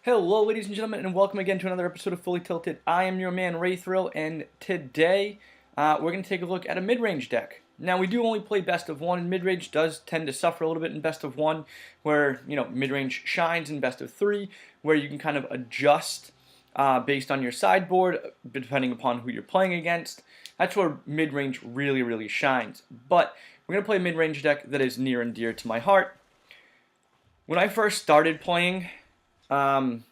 Hello, ladies and gentlemen, and welcome again to another episode of Fully Tilted. I am your man, Raythrill, and today we're going to take a look at a mid-range deck. Now, we do only play best of one, and mid-range does tend to suffer a little bit in best of one, where, mid-range shines in best of three, where you can kind of adjust based on your sideboard, depending upon who you're playing against. That's where mid-range really shines. But we're going to play a mid-range deck that is near and dear to my heart. When I first started playing... I've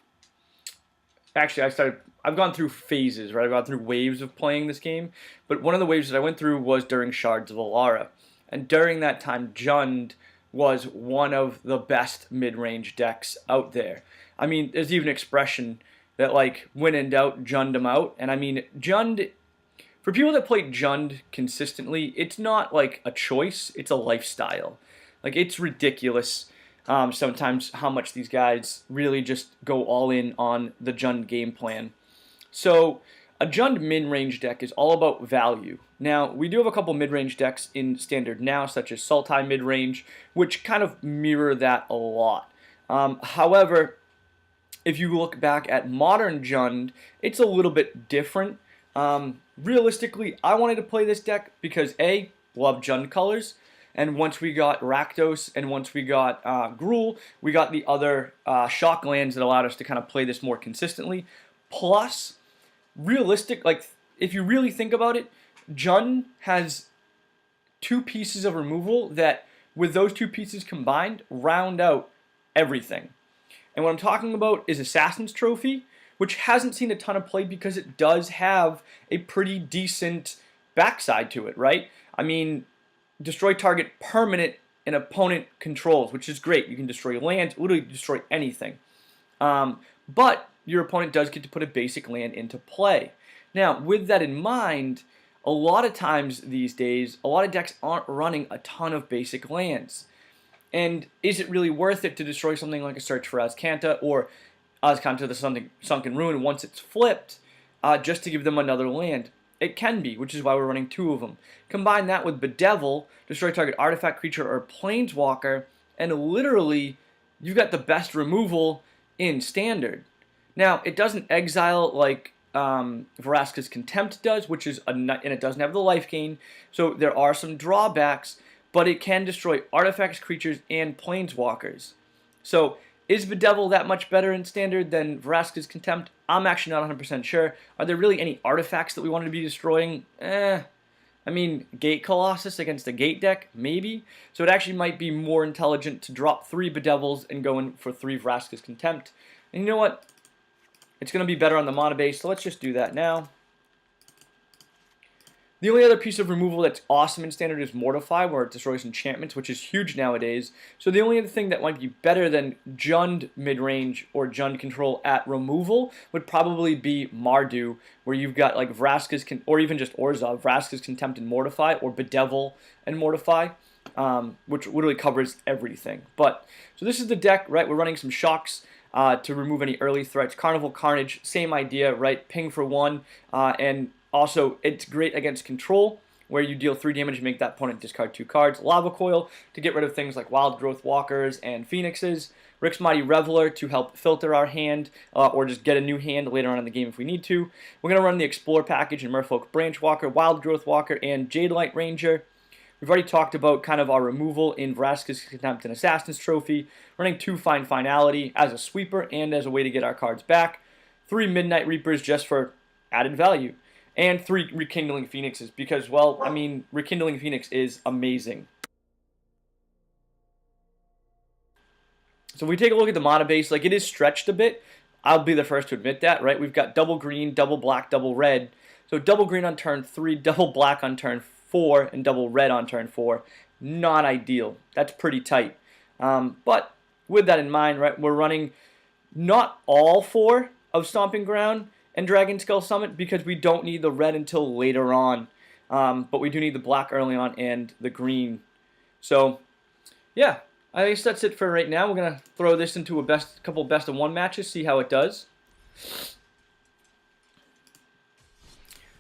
gone through phases, right? I've gone through waves of playing this game, but one of the waves that I went through was during Shards of Alara. And during that time, Jund was one of the best mid-range decks out there. I mean, there's even an expression that, like, when in doubt, Jund them out. And I mean, Jund, for people that play Jund consistently, it's not like a choice, it's a lifestyle. Like, it's ridiculous. Sometimes how much these guys really just go all in on the Jund game plan. So a Jund mid-range deck is all about value. Now, we do have a couple mid-range decks in Standard now, such as Sultai mid-range, which kind of mirror that a lot. However, if you look back at modern Jund, it's a little bit different. Realistically, I wanted to play this deck because A, love Jund colors, and once we got Rakdos and once we got Gruul, we got the other shock lands that allowed us to kind of play this more consistently. Plus, if you really think about it, Jund has two pieces of removal that, with those two pieces combined, round out everything. And what I'm talking about is Assassin's Trophy, which hasn't seen a ton of play because it does have a pretty decent backside to it, right? I mean, destroy target permanent an opponent controls, which is great. You can destroy lands, literally destroy anything. But your opponent does get to put a basic land into play. Now, with that in mind, a lot of times these days, a lot of decks aren't running a ton of basic lands. And is it really worth it to destroy something like a Search for Azcanta or Azcanta the Sunken Ruin once it's flipped, just to give them another land? It can be, which is why we're running two of them. Combine that with Bedevil, destroy target artifact, creature, or planeswalker, and literally, you've got the best removal in Standard. Now, it doesn't exile like Vraska's Contempt does, and it doesn't have the life gain, so there are some drawbacks, but it can destroy artifacts, creatures, and planeswalkers. So, is Bedevil that much better in Standard than Vraska's Contempt? I'm actually not 100% sure. Are there really any artifacts that we want to be destroying? I mean, Gate Colossus against a Gate deck? Maybe. So it actually might be more intelligent to drop 3 Bedevils and go in for 3 Vraska's Contempt. And you know what? It's going to be better on the mana base, so let's just do that now. The only other piece of removal that's awesome in Standard is Mortify, where it destroys enchantments, which is huge nowadays. So the only other thing that might be better than Jund midrange or Jund control at removal would probably be Mardu, where you've got like Vraska's, or even just Orzhov, Vraska's Contempt and Mortify, or Bedevil and Mortify, which literally covers everything. But, so this is the deck, right? We're running some shocks to remove any early threats. Carnival Carnage, same idea, right? Ping for 1, and also, it's great against control, where you deal 3 damage and make that opponent discard 2 cards. Lava Coil to get rid of things like Wild Growth Walkers and Phoenixes. Rick's Mighty Reveler to help filter our hand, or just get a new hand later on in the game if we need to. We're going to run the Explore package in Merfolk Branchwalker, Wild Growth Walker, and Jadelight Ranger. We've already talked about kind of our removal in Vraska's Contempt and Assassin's Trophy. Running 2 Find Finality as a sweeper and as a way to get our cards back. 3 Midnight Reapers just for added value. And 3 Rekindling Phoenixes, because, well, I mean, Rekindling Phoenix is amazing. So if we take a look at the mana base, like, it is stretched a bit. I'll be the first to admit that, right? We've got double green, double black, double red. So double green on turn 3, double black on turn 4, and double red on turn 4. Not ideal. That's pretty tight. But with that in mind, right, we're running not all 4 of Stomping Ground and Dragon Skull Summit because we don't need the red until later on. But we do need the black early on and the green. So, yeah, I guess that's it for right now. We're going to throw this into a couple best of 1 matches, see how it does.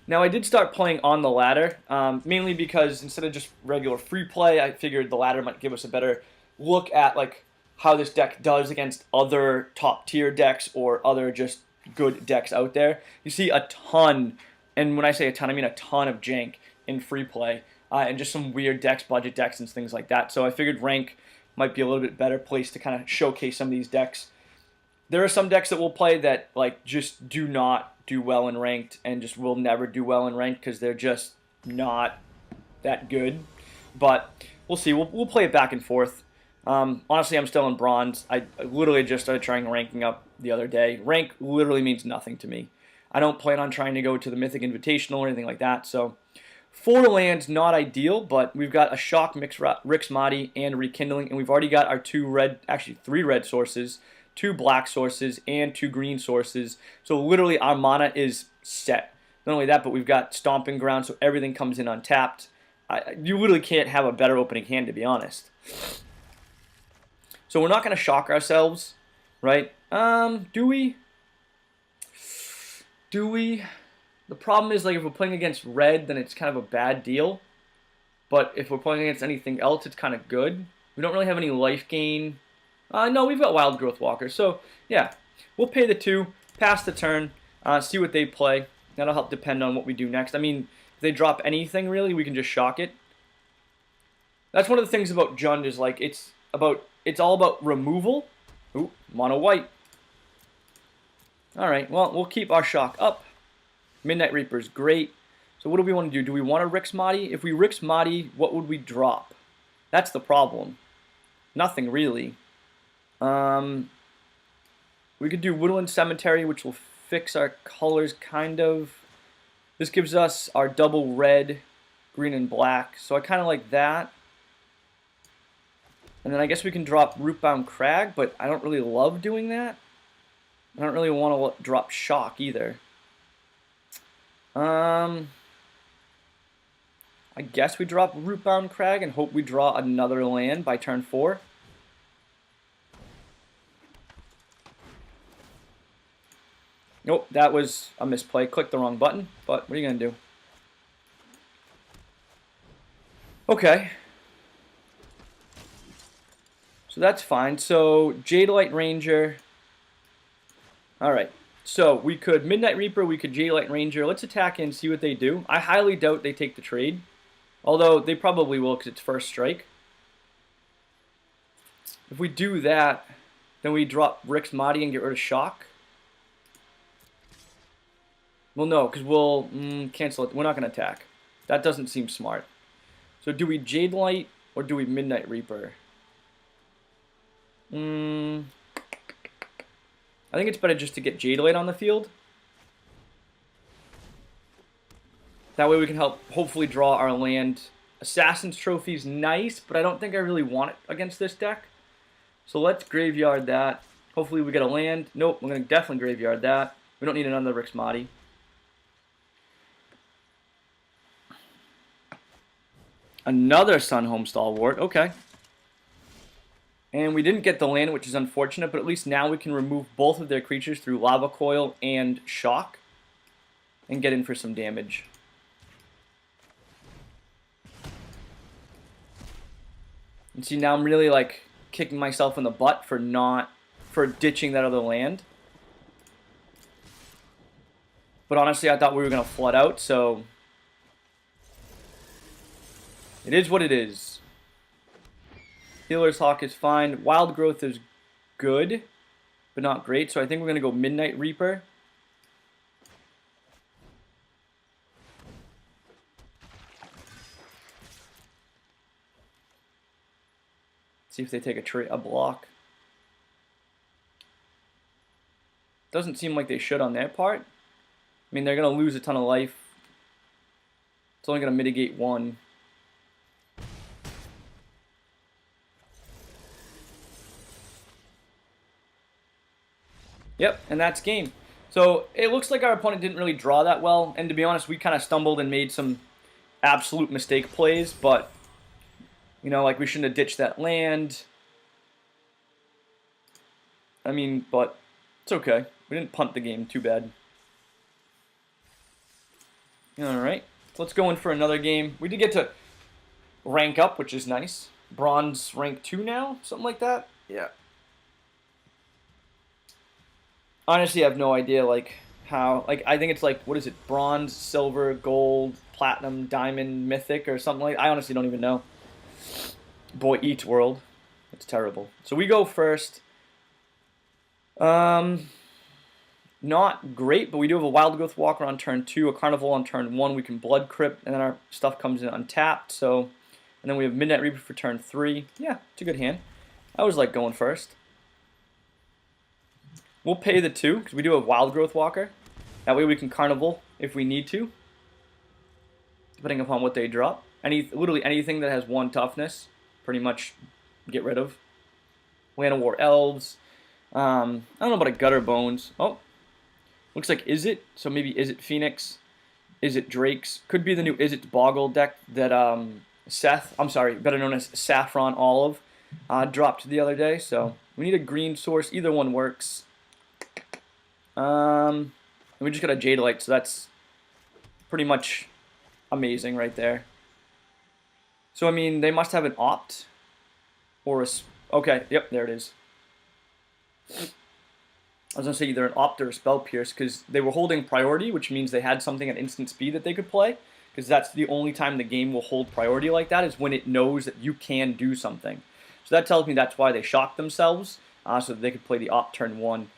Now, I did start playing on the ladder, mainly because instead of just regular free play, I figured the ladder might give us a better look at like how this deck does against other top tier decks or other just good decks out there. You see a ton, and when I say a ton, I mean a ton of jank in free play, and just some weird decks, budget decks, and things like that. So I figured rank might be a little bit better place to kind of showcase some of these decks. There are some decks that we'll play that like just do not do well in ranked and just will never do well in ranked because they're just not that good. But we'll see. We'll play it back and forth. Honestly, I'm still in bronze. I literally just started trying ranking up the other day. Rank literally means nothing to me. I don't plan on trying to go to the Mythic Invitational or anything like that. So 4 lands, not ideal, but we've got a Shock, Rix Madi, and Rekindling, and we've already got our 2 red, actually 3 red sources, 2 black sources, and 2 green sources. So literally our mana is set. Not only that, but we've got Stomping Ground, so everything comes in untapped. You literally can't have a better opening hand, to be honest. So we're not going to shock ourselves, right? Do we? Do we? The problem is, like, if we're playing against red, then it's kind of a bad deal. But if we're playing against anything else, it's kind of good. We don't really have any life gain. No, we've got Wild Growth Walker. So, yeah, we'll pay the 2, pass the turn, see what they play. That'll help depend on what we do next. I mean, if they drop anything, really, we can just shock it. That's one of the things about Jund is, like, it's all about removal. Ooh, mono white. Alright, well, we'll keep our shock up. Midnight Reaper's great. So what do we want to do? Do we want to Rix Madi? If we Rix Madi, what would we drop? That's the problem. Nothing, really. We could do Woodland Cemetery, which will fix our colors, kind of. This gives us our double red, green, and black. So I kind of like that. And then I guess we can drop Rootbound Crag, but I don't really love doing that. I don't really want to drop Shock either. I guess we drop Rootbound Crag and hope we draw another land by turn 4. Nope, that was a misplay. Clicked the wrong button, but what are you going to do? Okay. So that's fine. So Jadelight Ranger. Alright. So we could Midnight Reaper, we could Jadelight Ranger. Let's attack and see what they do. I highly doubt they take the trade. Although they probably will because it's first strike. If we do that, then we drop Rix Madi and get rid of Shock. Well, no, because we'll cancel it. We're not going to attack. That doesn't seem smart. So do we Jadelight or do we Midnight Reaper? I think it's better just to get Jadelight on the field. That way we can help hopefully draw our land. Assassin's Trophy's nice, but I don't think I really want it against this deck. So let's graveyard that. Hopefully we get a land. Nope, we're going to definitely graveyard that. We don't need another Rix Madi. Another Sunhome Stalwart. Okay. And we didn't get the land, which is unfortunate, but at least now we can remove both of their creatures through Lava Coil and Shock and get in for some damage. And see, now I'm really like kicking myself in the butt for ditching that other land. But honestly, I thought we were going to flood out, so it is what it is. Healer's Hawk is fine. Wild Growth is good, but not great. So I think we're going to go Midnight Reaper. See if they take a block. Doesn't seem like they should on their part. I mean, they're going to lose a ton of life. It's only going to mitigate 1. Yep, and that's game. So it looks like our opponent didn't really draw that well, and to be honest, we kind of stumbled and made some absolute mistake plays, but, you know, like we shouldn't have ditched that land. I mean, but it's okay. We didn't punt the game too bad. Alright, let's go in for another game. We did get to rank up, which is nice. Bronze rank 2 now, something like that. Yeah. honestly, I have no idea, like, how, like, I think it's like, what is it, bronze, silver, gold, platinum, diamond, mythic, or something like, I honestly don't even know. Boy, each world. It's terrible. So we go first. Um, Not great, but we do have a Wild Growth Walker on turn 2, a Carnival on turn 1, we can Blood Crypt, and then our stuff comes in untapped, so, and then we have Midnight Reaper for turn 3. Yeah, it's a good hand. I always like going first. We'll pay the 2, because we do have Wild Growth Walker. That way we can Carnival if we need to, depending upon what they drop. Literally anything that has 1 toughness, pretty much get rid of. Land of War Elves. I don't know about a Gutter Bones. Oh, looks like Is It. So maybe Is It Phoenix, Is It Drakes. Could be the new Is It Boggle deck that Seth, I'm sorry, better known as Saffron Olive, dropped the other day. So we need a green source. Either one works. And we just got a Jadeite, so that's pretty much amazing right there. So, I mean, they must have an Opt or a... Okay, yep, there it is. I was going to say either an Opt or a Spell Pierce, because they were holding priority, which means they had something at instant speed that they could play, because that's the only time the game will hold priority like that, is when it knows that you can do something. So that tells me that's why they shocked themselves, so that they could play the Opt turn 1.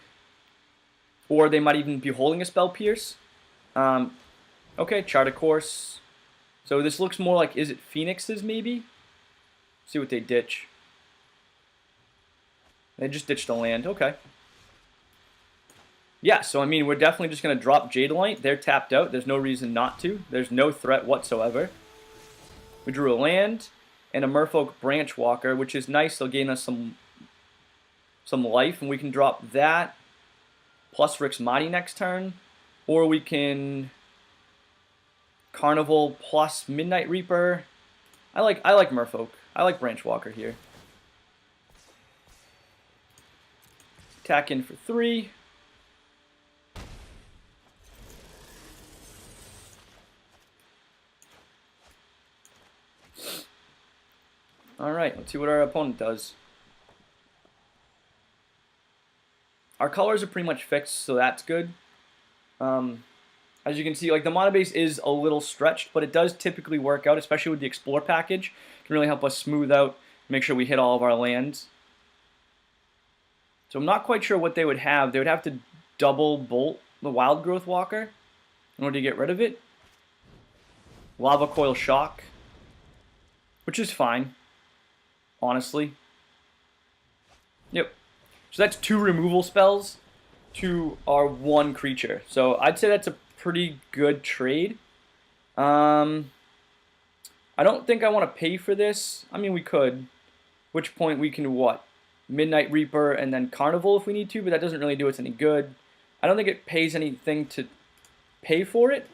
Or they might even be holding a Spell Pierce. Okay, Chart a Course. So this looks more like, is it Phoenix's maybe? See what they ditch. They just ditched a land. Okay. Yeah, so I mean, we're definitely just going to drop Jadeite. They're tapped out. There's no reason not to. There's no threat whatsoever. We drew a land and a Merfolk Branch Walker, which is nice. They'll gain us some life, and we can drop that plus Rick's Mighty next turn. Or we can Carnival plus Midnight Reaper. I like Merfolk. I like Branch Walker here. Attack in for 3. Alright, let's see what our opponent does. Our colors are pretty much fixed, so that's good. As you can see, like, the mana base is a little stretched, but it does typically work out, especially with the Explore package. It can really help us smooth out, make sure we hit all of our lands. So I'm not quite sure what they would have. They would have to double bolt the Wild Growth Walker in order to get rid of it. Lava Coil Shock, which is fine, honestly. Yep. So that's 2 removal spells to our 1 creature. So I'd say that's a pretty good trade. I don't think I want to pay for this. I mean, we could. Which point we can what? Midnight Reaper and then Carnival if we need to, but that doesn't really do us any good. I don't think it pays anything to pay for it.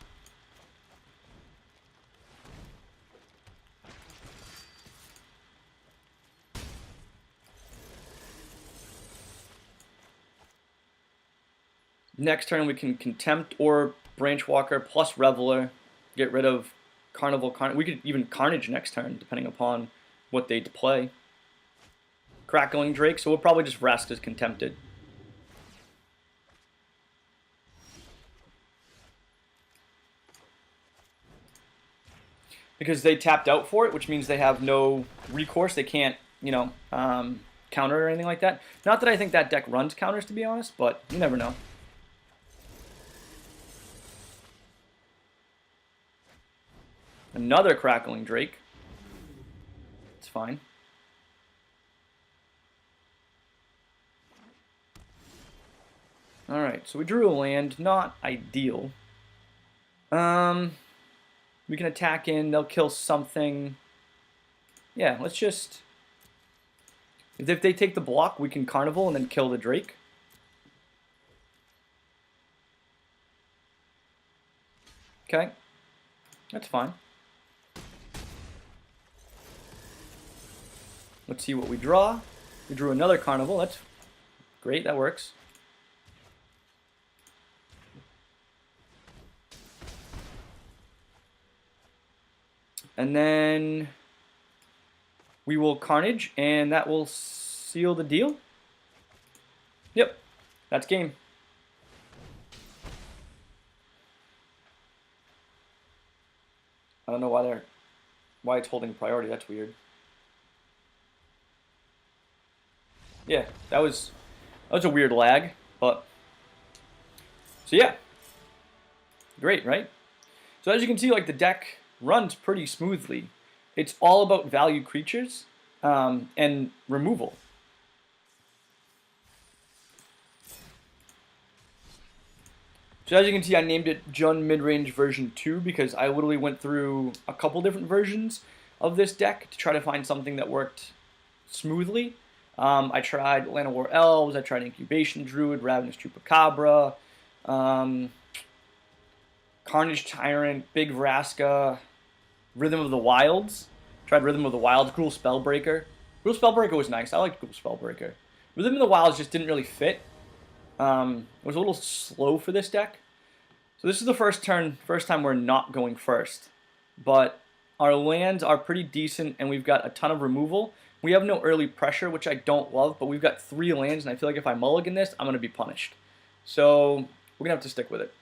Next turn we can Contempt or Branch Walker plus Reveler, get rid of Carnival. We could even Carnage next turn, depending upon what they play. Crackling Drake, so we'll probably just rest as Contempted. Because they tapped out for it, which means they have no recourse. They can't, you know, counter or anything like that. Not that I think that deck runs counters, to be honest, but you never know. Another Crackling Drake. It's fine. Alright, so we drew a land. Not ideal. We can attack in. They'll kill something. Yeah, let's just... If they take the block, we can Carnival and then kill the Drake. Okay. That's fine. Let's see what we draw. We drew another Carnival. That's great. That works. And then we will Carnage, and that will seal the deal. Yep, that's game. I don't know why it's holding priority. That's weird. Yeah, that was a weird lag, but so yeah, great, right? So as you can see, like the deck runs pretty smoothly. It's all about value creatures and removal. So as you can see, I named it Jun Midrange version 2 because I literally went through a couple different versions of this deck to try to find something that worked smoothly. I tried Land of War Elves, I tried Incubation Druid, Ravenous Chupacabra, Carnage Tyrant, Big Vraska, Rhythm of the Wilds. Tried Rhythm of the Wilds, Gruul Spellbreaker. Gruul Spellbreaker was nice. I liked Gruul Spellbreaker. Rhythm of the Wilds just didn't really fit. It was a little slow for this deck. So this is the first time we're not going first. But our lands are pretty decent, and we've got a ton of removal. We have no early pressure, which I don't love, but we've got 3 lands, and I feel like if I mulligan this, I'm going to be punished. So we're going to have to stick with it.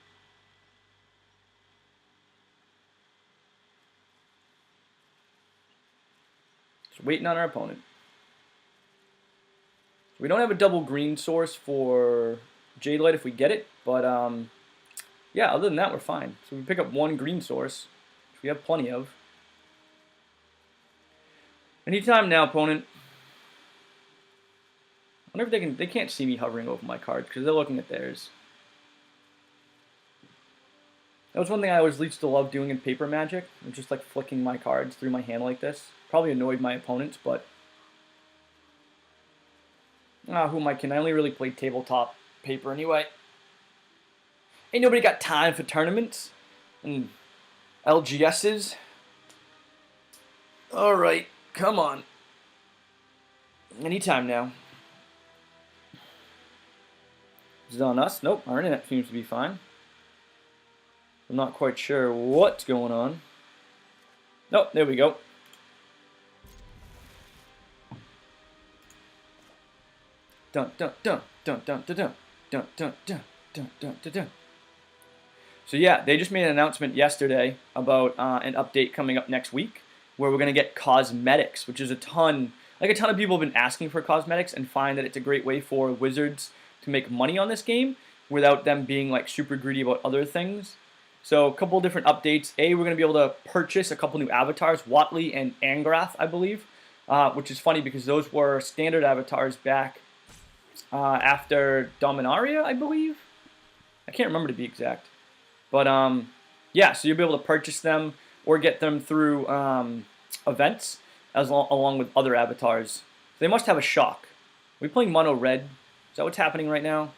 Just waiting on our opponent. We don't have a double green source for Jade Light if we get it, but yeah, other than that, we're fine. So we pick up 1 green source, which we have plenty of. Anytime now, opponent. I wonder if they can't see me hovering over my cards because they're looking at theirs. That was one thing I always used to love doing in Paper Magic, just like flicking my cards through my hand like this. Probably annoyed my opponents, but who am I kidding? I only really played tabletop Paper anyway. Ain't nobody got time for tournaments and LGSs. Alright, come on. Anytime now. Is it on us? Nope, our internet seems to be fine. I'm not quite sure what's going on. Nope, there we go. Dun dun dun dun dun dun dun dun dun dun dun dun dun dun. So yeah, they just made an announcement yesterday about an update coming up next week where we're gonna get cosmetics, which is a ton of people have been asking for cosmetics and find that it's a great way for Wizards to make money on this game without them being like super greedy about other things. So a couple different updates. We're going to be able to purchase a couple new avatars, Watley and Angrath, I believe, which is funny because those were standard avatars back after Dominaria, I believe. I can't remember to be exact. But yeah, so you'll be able to purchase them or get them through events along with other avatars. They must have a shock. Are we playing mono red? Is that what's happening right now?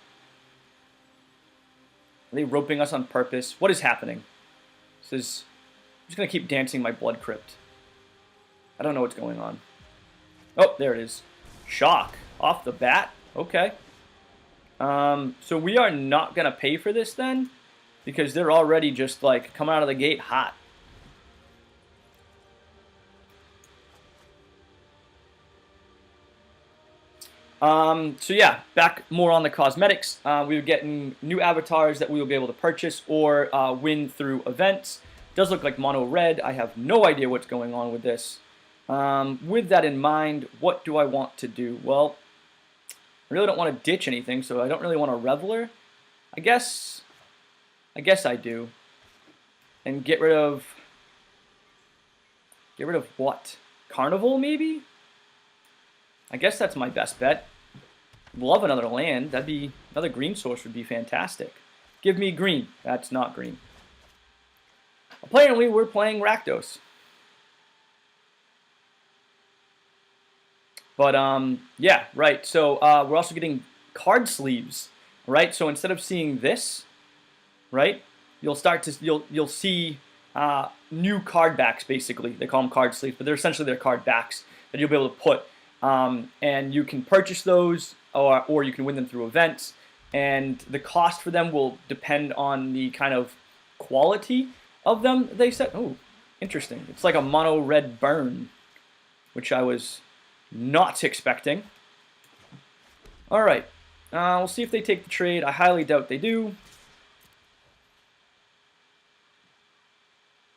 Are they roping us on purpose? What is happening? I'm just going to keep dancing my blood crypt. I don't know what's going on. Oh, there it is. Shock. Off the bat? Okay. So we are not going to pay for this then? Because they're already just like coming out of the gate hot. So yeah, back more on the cosmetics. We were getting new avatars that we will be able to purchase or win through events. Does look like mono red. I have no idea what's going on with this. With that in mind, what do I want to do? Well, I really don't want to ditch anything, so I don't really want a Reveler. I guess I do. And get rid of what? Carnival, maybe? I guess that's my best bet. Love another land. That'd be another green source would be fantastic. Give me green. That's not green. Apparently, we're playing Rakdos. But yeah, right. So we're also getting card sleeves, right? So instead of seeing this, right, you'll see new card backs. Basically, they call them card sleeves, but they're essentially card backs that you'll be able to put. And you can purchase those, or you can win them through events. And the cost for them will depend on the kind of quality of them. They said, oh, interesting. It's like a mono red burn, which I was not expecting. All right, we'll see if they take the trade. I highly doubt they do.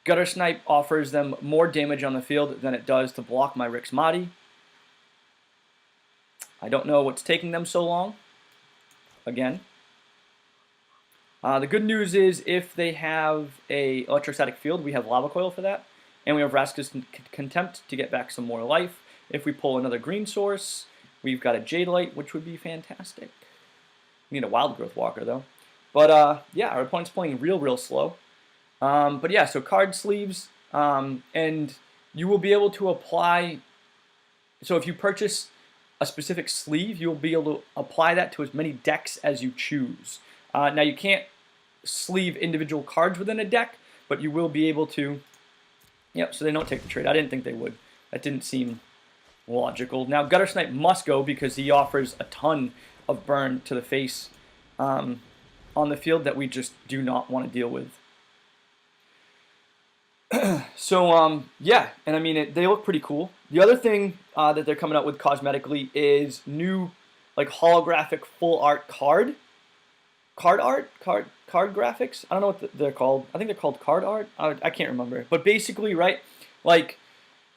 Gutter Snipe offers them more damage on the field than it does to block my Rixmati. I don't know what's taking them so long. Again. The good news is if they have a electrostatic field, we have Lava Coil for that. And we have Vraska's Contempt to get back some more life. If we pull another green source, we've got a Jade Light, which would be fantastic. We need a Wild Growth Walker, though. But, yeah, our opponent's playing real slow. But, yeah, so card sleeves. And you will be able to apply... So if you purchase a specific sleeve, you'll be able to apply that to as many decks as you choose. Now, you can't sleeve individual cards within a deck, but you will be able to... Yep, so they don't take the trade. I didn't think they would. That didn't seem logical. Now, Gutter Snipe must go because he offers a ton of burn to the face on the field that we just do not want to deal with. So, yeah, and I mean, they look pretty cool. The other thing that they're coming out with cosmetically is new, like, holographic full art card graphics. I don't know what they're called. I think they're called card art. I can't remember. But basically, right, like,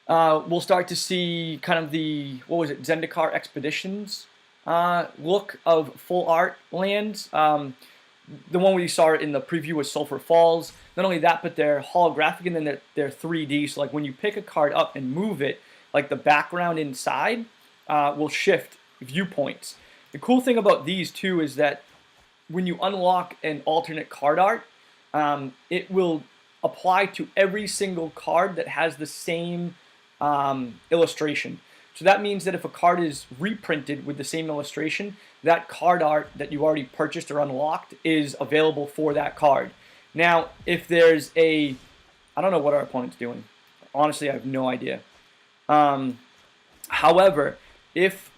we'll start to see kind of the, what was it, Zendikar Expeditions look of full art lands. The one we saw in the preview was Sulphur Falls. Not only that, but they're holographic and then they're 3D. So, like, when you pick a card up and move it, like, the background inside will shift viewpoints. The cool thing about these, too, is that when you unlock an alternate card art, it will apply to every single card that has the same illustration. So that means that if a card is reprinted with the same illustration, that card art that you already purchased or unlocked is available for that card. Now, if there's a... I don't know what our opponent's doing. Honestly, I have no idea. However, if...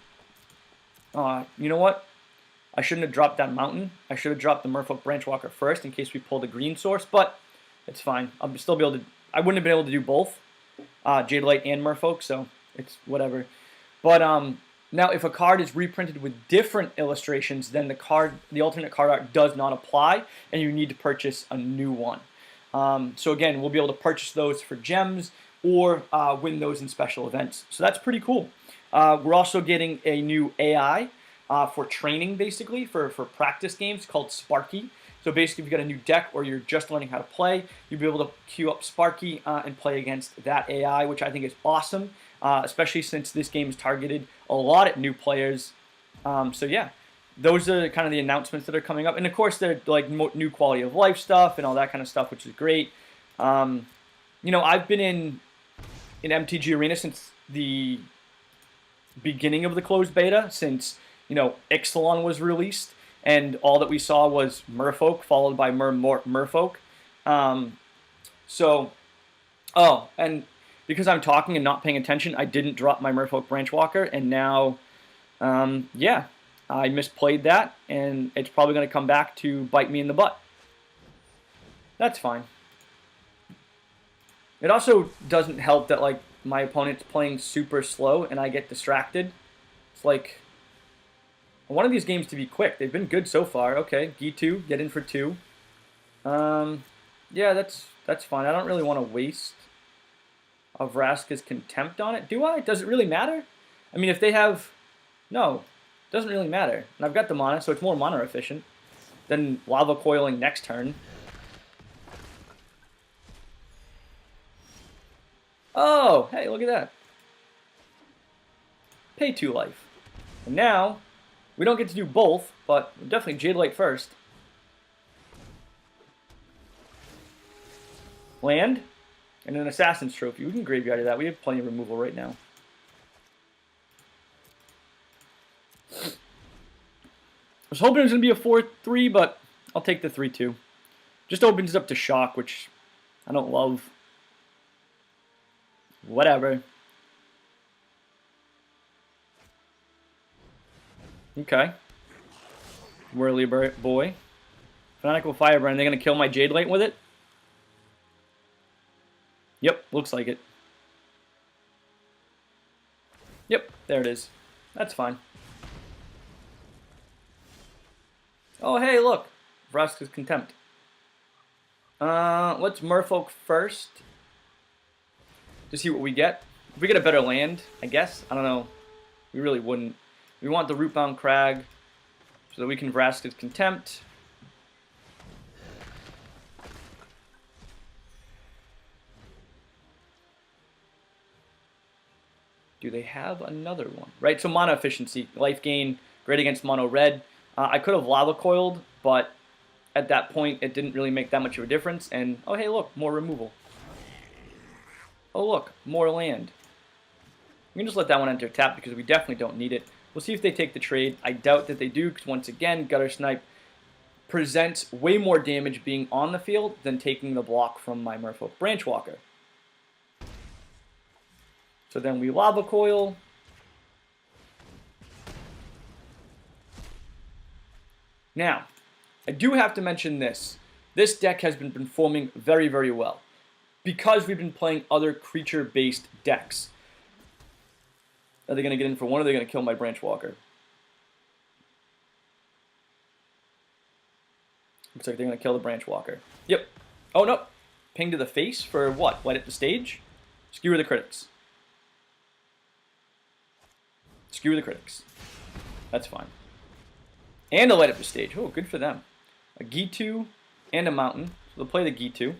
you know what? I shouldn't have dropped that mountain. I should have dropped the Merfolk Branchwalker first in case we pulled a green source, but it's fine. I'll still be able to... I wouldn't have been able to do both, Jade Light and Merfolk, so it's whatever. But now if a card is reprinted with different illustrations, then the alternate card art does not apply, and you need to purchase a new one. So again, we'll be able to purchase those for gems or win those in special events. So that's pretty cool. We're also getting a new AI for training, basically, for practice games called Sparky. So basically, if you've got a new deck or you're just learning how to play, you'll be able to queue up Sparky and play against that AI, which I think is awesome, especially since this game is targeted a lot at new players. So yeah, those are kind of the announcements that are coming up. And of course, they're like new quality of life stuff and all that kind of stuff, which is great. You know, I've been in MTG Arena since the beginning of the closed beta, since, you know, Ixalan was released, and all that we saw was Merfolk, followed by Merfolk. Oh, and because I'm talking and not paying attention, I didn't drop my Merfolk Branchwalker, and now, yeah, I misplayed that, and it's probably going to come back to bite me in the butt. That's fine. It also doesn't help that, like, my opponent's playing super slow, and I get distracted. It's like... I wanted these games to be quick. They've been good so far. Okay, G2, get in for 2. Yeah, that's fine. I don't really want to waste a Vraska's Contempt on it. Do I? Does it really matter? I mean, if they have... No, it doesn't really matter. And I've got the mana, so it's more mana efficient than Lava Coiling next turn. Oh, hey, look at that. Pay 2 life. And now... we don't get to do both, but definitely Jade Light first. Land, and an Assassin's Trophy. We can graveyard that. We have plenty of removal right now. I was hoping it was going to be a 4-3, but I'll take the 3-2. Just opens it up to Shock, which I don't love. Whatever. Okay. Whirly boy. Fanatical Firebrand. They're going to kill my Jade Light with it? Yep, looks like it. Yep, there it is. That's fine. Oh, hey, look. Vraska's Contempt. Let's Merfolk first to see what we get. If we get a better land, I guess. I don't know. We really wouldn't. We want the Rootbound Crag so that we can Vraska's Contempt. Do they have another one? Right, so mana efficiency, life gain, great against mono red. I could have lava coiled, but at that point it didn't really make that much of a difference. And oh hey, look, more removal. Oh look, more land. We can just let that one enter tap because we definitely don't need it. We'll see if they take the trade. I doubt that they do because once again, Gutter Snipe presents way more damage being on the field than taking the block from my Merfolk Branchwalker. So then we Lava Coil. Now, I do have to mention this. This deck has been performing very, very well because we've been playing other creature-based decks. Are they going to get in for one or are they going to kill my Branchwalker? Looks like they're going to kill the Branchwalker. Yep. Oh, no. Ping to the face for what? Light up the stage? Skewer the critics. Skewer the critics. That's fine. And a light up the stage. Oh, good for them. A Gitu and a mountain. So they'll play the Gitu.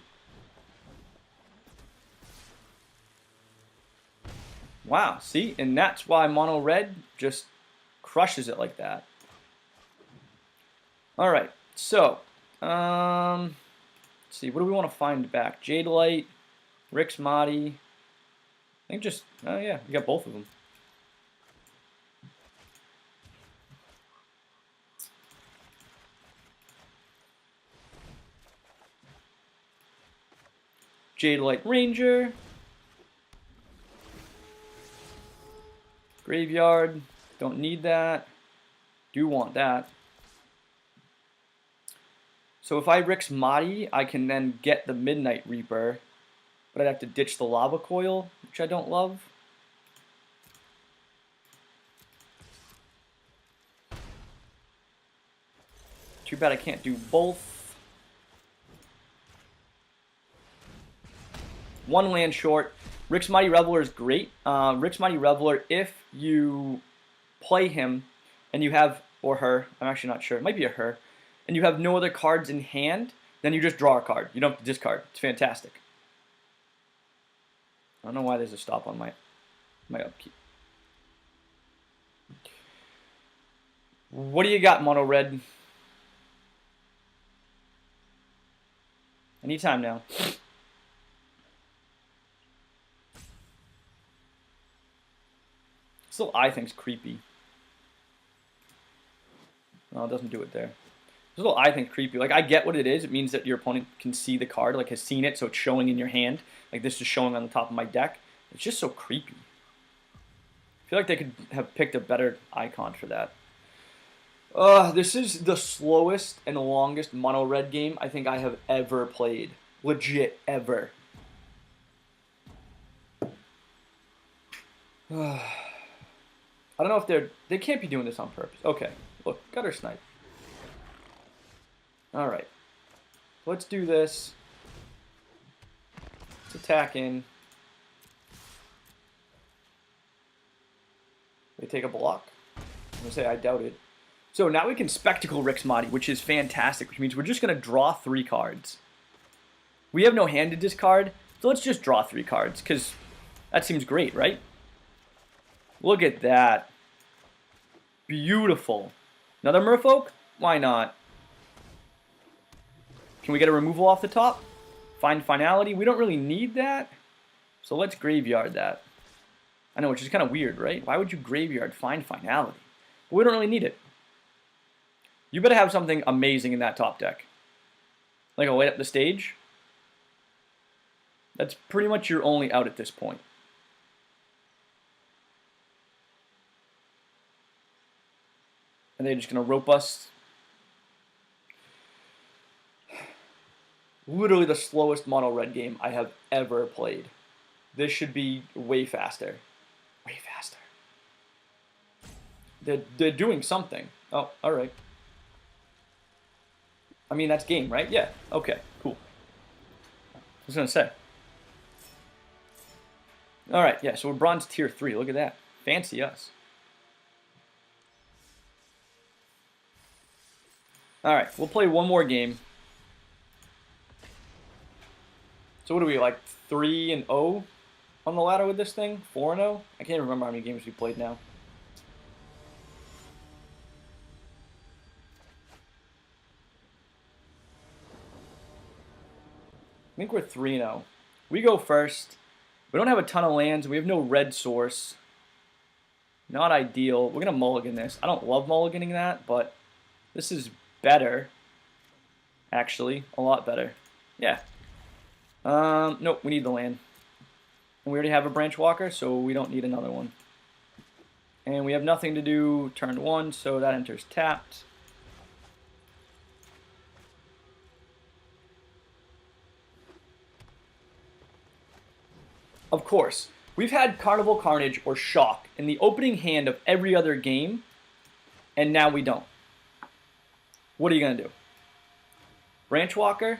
Wow, see? And that's why mono red just crushes it like that. Alright, so let's see, what do we want to find back? Jade Light, Rix Madi. I think just oh yeah, we got both of them. Jade Light Ranger. Graveyard. Don't need that. Do want that. So if I Rix Madi, I can then get the Midnight Reaper. But I'd have to ditch the Lava Coil, which I don't love. Too bad I can't do both. One land short. Rix Mighty Reveler is great. Rix Mighty Reveler, if you play him and you have, or her, I'm actually not sure, it might be a her, and you have no other cards in hand, then you just draw a card. You don't have to discard. It's fantastic. I don't know why there's a stop on my upkeep. What do you got, Mono Red? Anytime now. This little eye thing's creepy. No, it doesn't do it there. This little eye thing's creepy. Like, I get what it is. It means that your opponent can see the card, like, has seen it, so it's showing in your hand. Like, this is showing on the top of my deck. It's just so creepy. I feel like they could have picked a better icon for that. This is the slowest and longest mono red game I think I have ever played. Legit, ever. I don't know if they can't be doing this on purpose. Okay, look, Gutter Snipe. Alright. Let's do this. Let's attack in. They take a block. I'm going to say I doubt it. So now we can Spectacle Rix Madi, which is fantastic, which means we're just going to draw 3 cards. We have no hand to discard, so let's just draw 3 cards, because that seems great, right? Look at that. Beautiful. Another Merfolk? Why not? Can we get a removal off the top? Find Finality? We don't really need that, so let's Graveyard that. I know, which is kind of weird, right? Why would you Graveyard Find Finality? But we don't really need it. You better have something amazing in that top deck. Like a light up the stage. That's pretty much your only out at this point. And they're just going to rope us. Literally the slowest mono red game I have ever played. This should be way faster. Way faster. They're doing something. Oh, alright. I mean, that's game, right? Yeah. Okay, cool. was going to say. All right, yeah, so we're bronze tier 3. Look at that. Fancy us. All right, we'll play one more game. So what are we, like 3-0 on the ladder with this thing? 4-0? I can't remember how many games we played now. I think we're 3-0. We go first. We don't have a ton of lands. We have no red source. Not ideal. We're going to mulligan this. I don't love mulliganing that, but this is better. Actually, a lot better. Yeah. Nope, we need the land. And we already have a branch walker, so we don't need another one. And we have nothing to do turn 1, so that enters tapped. Of course, we've had Carnival Carnage or Shock in the opening hand of every other game, and now we don't. What are you going to do? Branch Walker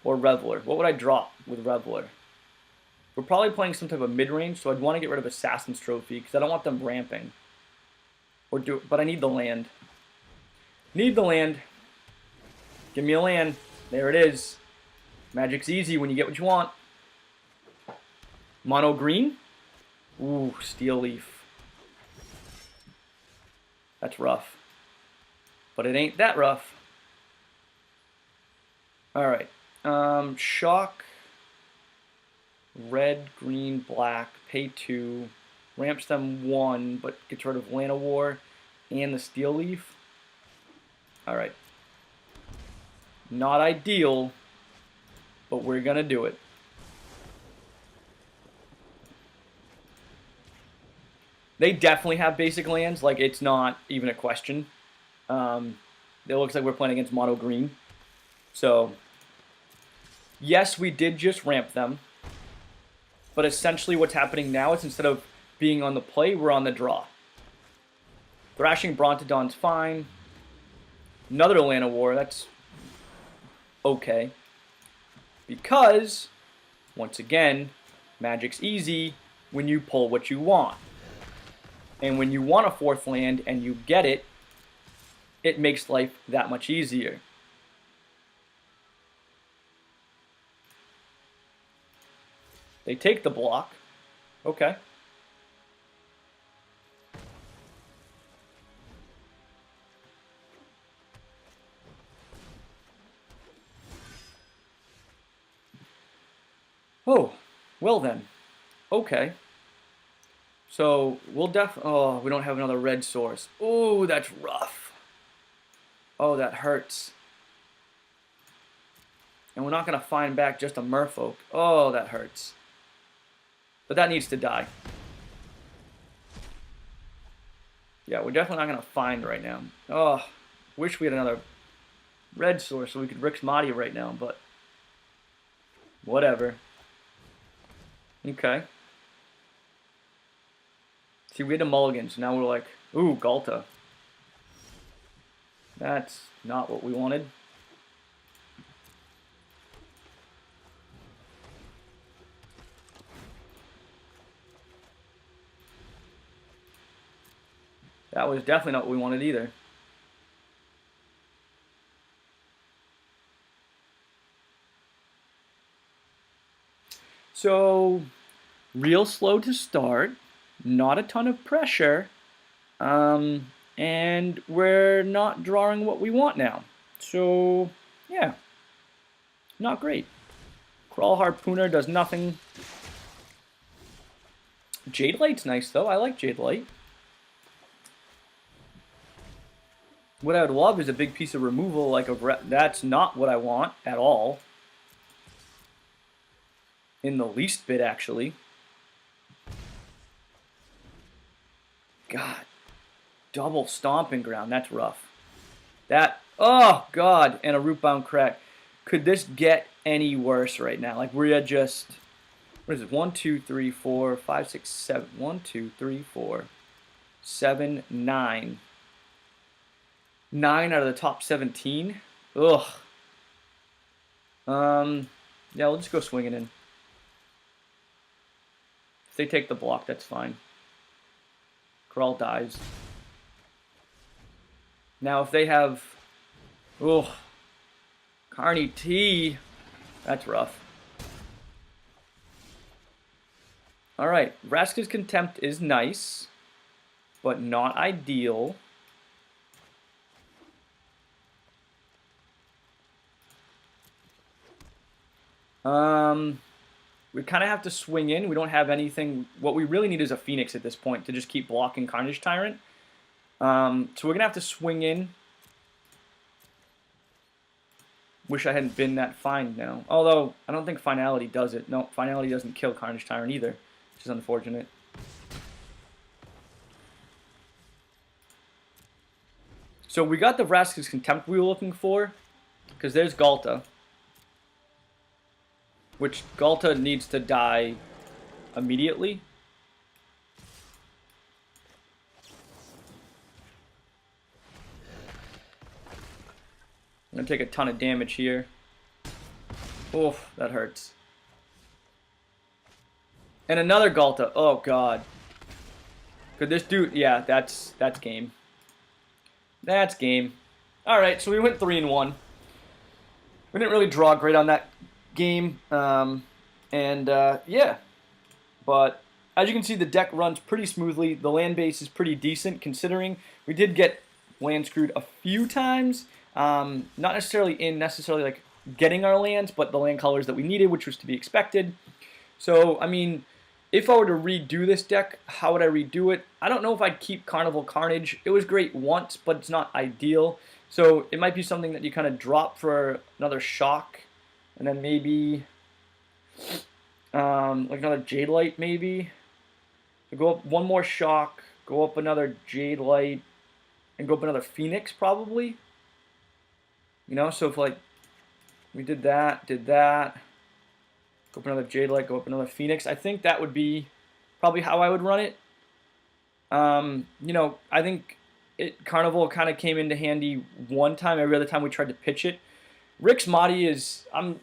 or Reveler? What would I drop with Reveler? We're probably playing some type of mid-range, so I'd want to get rid of Assassin's Trophy because I don't want them ramping. But I need the land. Need the land. Give me a land. There it is. Magic's easy when you get what you want. Mono green? Ooh, Steel Leaf. That's rough. But it ain't that rough. Alright. Shock. Red, green, black. Pay 2. Ramps them 1, but gets rid of Land of War and the Steel Leaf. Alright. Not ideal, but we're gonna do it. They definitely have basic lands, like it's not even a question. It looks like we're playing against mono green. So, yes, we did just ramp them. But essentially what's happening now is instead of being on the play, we're on the draw. Thrashing Brontodon's fine. Another Land of War, that's okay. Because, once again, Magic's easy when you pull what you want. And when you want a 4th land and you get it, it makes life that much easier. They take the block. Okay. Oh, well then. Okay. So, we'll oh, we don't have another red source. Oh, that's rough. Oh, that hurts. And we're not going to find back just a merfolk. Oh, that hurts. But that needs to die. Yeah, we're definitely not going to find right now. Oh, wish we had another red source so we could Rix Madi right now, but whatever. Okay. See, we had a mulligan, so now we're like, ooh, Galta. That's not what we wanted. That was definitely not what we wanted either. So, real slow to start. Not a ton of pressure, and we're not drawing what we want now. So, yeah, not great. Crawl Harpooner does nothing. Jade Light's nice, though. I like Jade Light. What I would love is a big piece of removal, like that's not what I want at all. In the least bit, actually. God, double stomping ground. That's rough. That, oh God, and a rootbound crack. Could this get any worse right now? Like we're just, what is it? 1, 2, 3, 4, 5, 6, 7. 1, 2, 3, 4, 7, 9. 9 out of the top 17. Ugh. Yeah, we'll just go swinging in. If they take the block, that's fine. Crawl dies. Now, if they have... Oh, Carney T. That's rough. Alright, Vraska's Contempt is nice, but not ideal. We kind of have to swing in. We don't have anything. What we really need is a Phoenix at this point to just keep blocking Carnage Tyrant. So we're going to have to swing in. Wish I hadn't been that fine now. Although, I don't think Finality does it. No, Finality doesn't kill Carnage Tyrant either, which is unfortunate. So we got the Vraska's Contempt we were looking for, because there's Galta. Which Galta needs to die immediately. I'm going to take a ton of damage here. Oof, that hurts. And another Galta. Oh, God. Could this dude... Yeah, that's game. That's game. Alright, so we went 3-1. We didn't really draw great on that game. Yeah. But as you can see, the deck runs pretty smoothly. The land base is pretty decent, considering we did get land screwed a few times. Not necessarily like getting our lands, but the land colors that we needed, which was to be expected. So, I mean, if I were to redo this deck, how would I redo it? I don't know if I'd keep Carnival Carnage. It was great once, but it's not ideal. So it might be something that you kind of drop for another Shock, and then maybe like another Jade Light, maybe. So go up one more Shock, go up another Jade Light, and go up another Phoenix, probably. You know, so if like we did that, go up another Jade Light, go up another Phoenix, I think that would be probably how I would run it. You know, I think Carnival kind of came into handy one time. Every other time we tried to pitch it. Rick's Mahdi is, I'm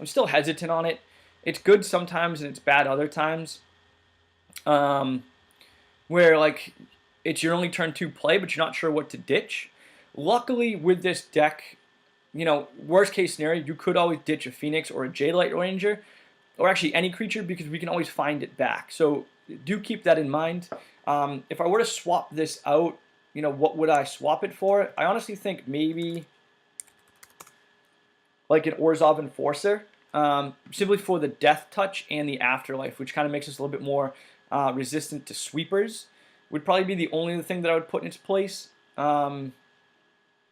still hesitant on it. It's good sometimes and it's bad other times. Where like it's your only turn 2 play, but you're not sure what to ditch. Luckily with this deck, you know, worst case scenario, you could always ditch a Phoenix or a Jade Light Ranger, or actually any creature, because we can always find it back. So do keep that in mind. If I were to swap this out, you know, what would I swap it for? I honestly think maybe like an Orzhov Enforcer, simply for the Death Touch and the Afterlife, which kind of makes us a little bit more resistant to sweepers. Would probably be the only thing that I would put in its place.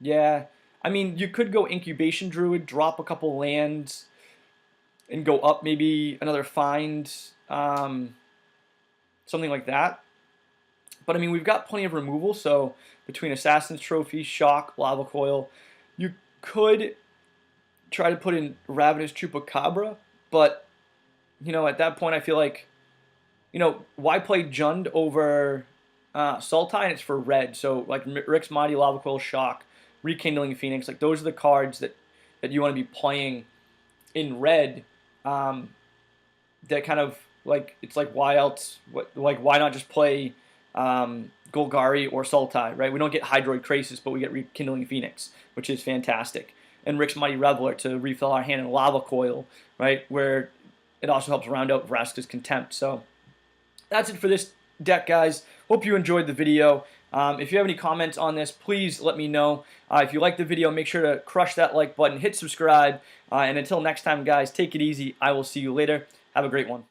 Yeah. I mean, you could go Incubation Druid, drop a couple lands, and go up maybe another Find, something like that. But, I mean, we've got plenty of removal, so between Assassin's Trophy, Shock, Lava Coil, you could try to put in Ravenous Chupacabra, but, you know, at that point I feel like, you know, why play Jund over Sultai? It's for red, so, like, Rick's Mighty, Lava Coil, Shock, Rekindling Phoenix, like those are the cards that you want to be playing in red. That kind of like, it's like, why else? Why not just play Golgari or Sultai, right? We don't get Hydroid Krasis, but we get Rekindling Phoenix, which is fantastic. And Rick's Mighty Reveler to refill our hand in Lava Coil, right? Where it also helps round out Vraska's Contempt. So that's it for this deck, guys. Hope you enjoyed the video. If you have any comments on this, please let me know. If you like the video, make sure to crush that like button, hit subscribe, and until next time, guys, take it easy. I will see you later. Have a great one.